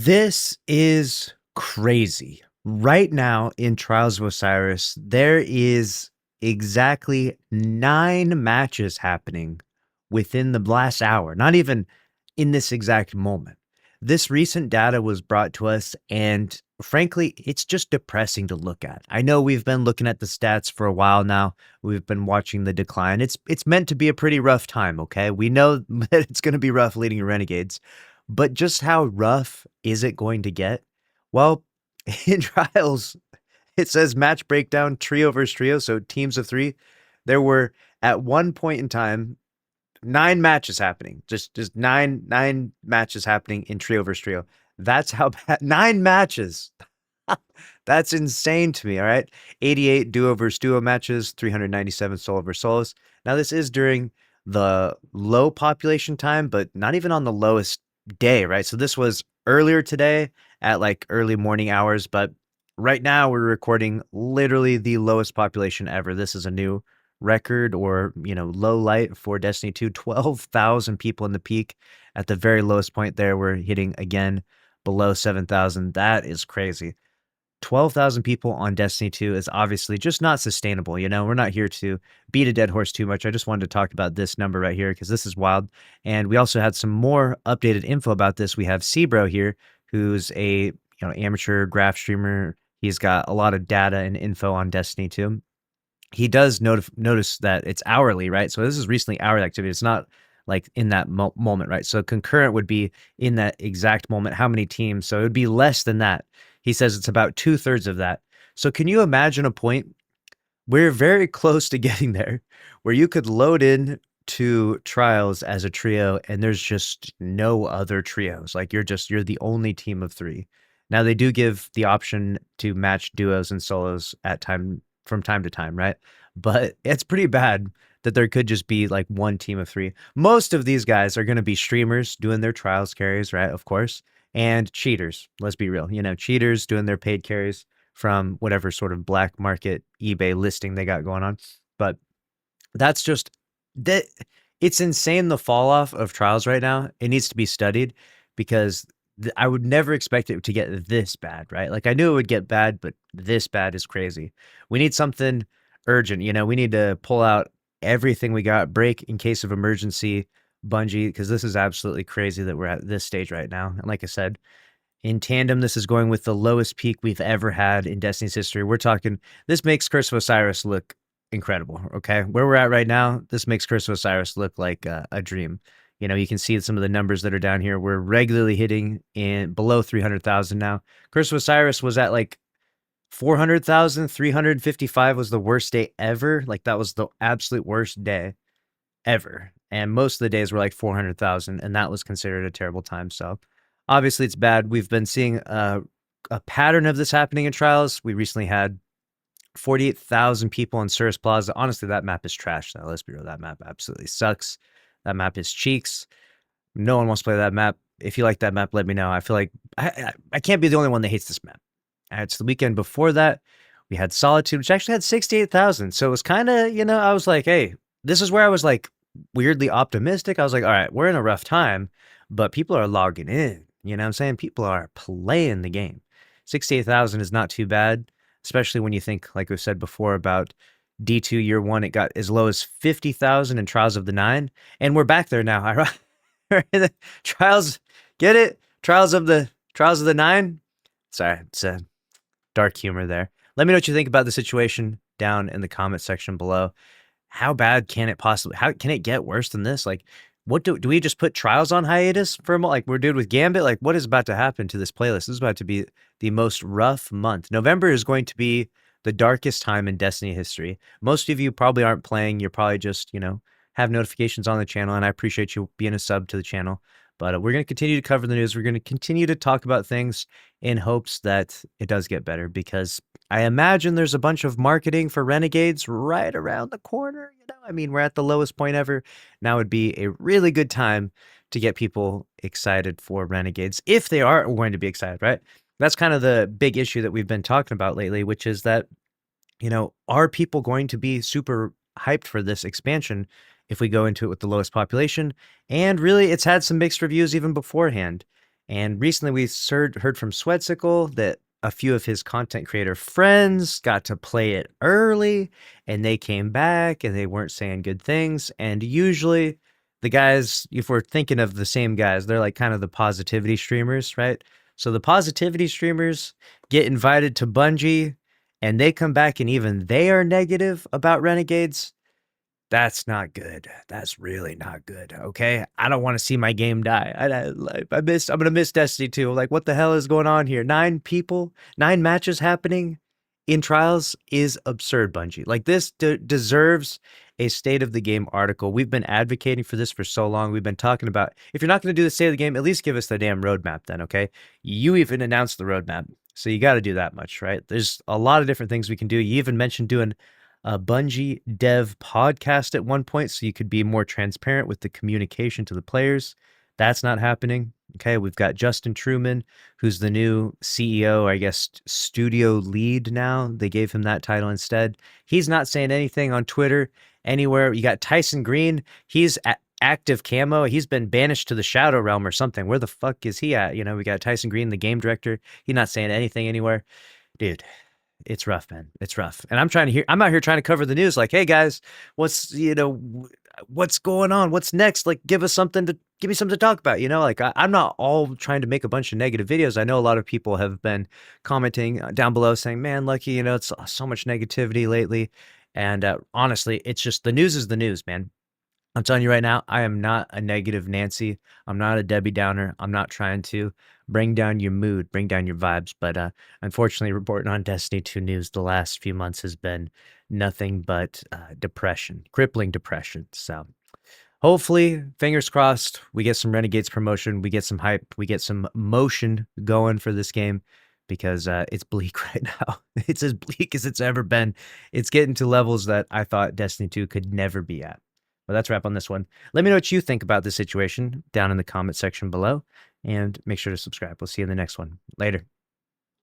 This is crazy. Right now in Trials of Osiris, there is exactly 9 matches happening within the last hour, not even in this exact moment. This recent data was brought to us, and frankly, it's just depressing to look at. I know we've been looking at the stats for a while now. We've been watching the decline. It's meant to be a pretty rough time, okay? We know that it's going to be rough leading Renegades, but just how rough is it going to get? Well, in Trials, it says match breakdown trio versus trio, so teams of 3. There were at one point in time 9 matches happening. Just nine matches happening in trio versus trio. That's how bad 9 matches. That's insane to me, all right? 88 duo versus duo matches, 397 solo versus solos. Now, this is during the low population time, but not even on the lowest day, right? So this was earlier today at like early morning hours, but right now we're recording literally the lowest population ever. This is a new record or, low light for Destiny 2. 12,000 people in the peak. At the very lowest point there, we're hitting again below 7,000. That is crazy. 12,000 people on Destiny 2 is obviously just not sustainable. We're not here to beat a dead horse too much. I just wanted to talk about this number right here because this is wild. And we also had some more updated info about this. We have Cbro here, who's a amateur graph streamer. He's got a lot of data and info on Destiny 2. He does notice that it's hourly, right? So this is recently hourly activity. It's not like in that moment, right? So concurrent would be in that exact moment, how many teams? So it would be less than that. He says it's about 2/3 of that. So can you imagine a point? We're very close to getting there where you could load in to Trials as a trio and there's just no other trios. Like you're the only team of 3. Now they do give the option to match duos and solos from time to time, right? But it's pretty bad that there could just be like one team of 3. Most of these guys are going to be streamers doing their Trials carries, right? Of course. And cheaters. Let's be real. Cheaters doing their paid carries from whatever sort of black market eBay listing they got going on. But that's just that it's insane, the fall off of Trials right now. It needs to be studied because I would never expect it to get this bad, right? Like I knew it would get bad, but this bad is crazy. We need something urgent. We need to pull out everything we got, break in case of emergency Bungie, because this is absolutely crazy that we're at this stage right now. And like I said, in tandem, this is going with the lowest peak we've ever had in Destiny's history. We're talking, this makes Curse of Osiris look incredible, okay? Where we're at right now, this makes Curse of Osiris look like a dream. You can see some of the numbers that are down here. We're regularly hitting in below 300,000 now. Curse of Osiris was at like 400,000, 355 was the worst day ever. Like that was the absolute worst day ever. And most of the days were like 400,000, and that was considered a terrible time. So obviously it's bad. We've been seeing a pattern of this happening in Trials. We recently had 48,000 people in Cirrus Plaza. Honestly, that map is trash, though. Let's be real. That map absolutely sucks. That map is cheeks. No one wants to play that map. If you like that map, let me know. I feel like I can't be the only one that hates this map. It's the weekend before that. We had Solitude, which actually had 68,000. So it was kind of, I was like, hey, this is where I was like weirdly optimistic. I was like, all right, we're in a rough time, but people are logging in. You know what I'm saying? People are playing the game. 68,000 is not too bad, especially when you think, like we said before, about D2 year 1. It got as low as 50,000 in Trials of the 9. And we're back there now. Trials, get it? Trials of the 9. Sorry, it's a dark humor there. Let me know what you think about the situation down in the comment section below. How bad can it possibly, how can it get worse than this? Like, what do we just put Trials on hiatus for a month like we're doing with Gambit? Like, what is about to happen to this playlist? This is about to be the most rough month. November is going to be the darkest time in Destiny history. Most of you probably aren't playing. You're probably just, have notifications on the channel, and I appreciate you being a sub to the channel. But we're going to continue to cover the news. We're going to continue to talk about things in hopes that it does get better, because I imagine there's a bunch of marketing for Renegades right around the corner. We're at the lowest point ever. Now would be a really good time to get people excited for Renegades, if they are going to be excited, right? That's kind of the big issue that we've been talking about lately, which is that, are people going to be super hyped for this expansion if we go into it with the lowest population? And really, it's had some mixed reviews even beforehand. And recently we heard from Sweatcicle that a few of his content creator friends got to play it early and they came back and they weren't saying good things. And usually the guys, if we're thinking of the same guys, they're like kind of the positivity streamers, right? So the positivity streamers get invited to Bungie and they come back and even they are negative about Renegades. That's not good. That's really not good. Okay, I don't want to see my game die. I'm gonna miss Destiny 2. Like, what the hell is going on here? 9 people, 9 matches happening in trials is absurd. Bungie, like this, deserves a state of the game article. We've been advocating for this for so long. We've been talking about if you're not going to do the state of the game, at least give us the damn roadmap. Then, okay, you even announced the roadmap, so you got to do that much, right? There's a lot of different things we can do. You even mentioned doing a Bungie dev podcast at one point so you could be more transparent with the communication to the players. That's not happening. Okay, we've got Justin Truman, who's the new CEO, I guess, studio lead now. They gave him that title instead. He's not saying anything on Twitter anywhere. You got Tyson Green. He's active camo. He's been banished to the Shadow Realm or something. Where the fuck is he at? You know, we got Tyson Green, the game director. He's not saying anything anywhere. Dude, it's rough, man. It's rough. And I'm out here trying to cover the news like, hey guys, what's going on? What's next? Like, give me something to talk about, Like I'm not all trying to make a bunch of negative videos. I know a lot of people have been commenting down below saying, man, Lucky, it's so much negativity lately. And honestly, it's just the news is the news, man. I'm telling you right now, I am not a negative Nancy. I'm not a Debbie Downer. I'm not trying to bring down your mood, bring down your vibes. But unfortunately, reporting on Destiny 2 news the last few months has been nothing but depression, crippling depression. So hopefully, fingers crossed, we get some Renegades promotion, we get some hype, we get some motion going for this game because it's bleak right now. It's as bleak as it's ever been. It's getting to levels that I thought Destiny 2 could never be at. Well, that's a wrap on this one. Let me know what you think about this situation down in the comment section below, and make sure to subscribe. We'll see you in the next one. Later.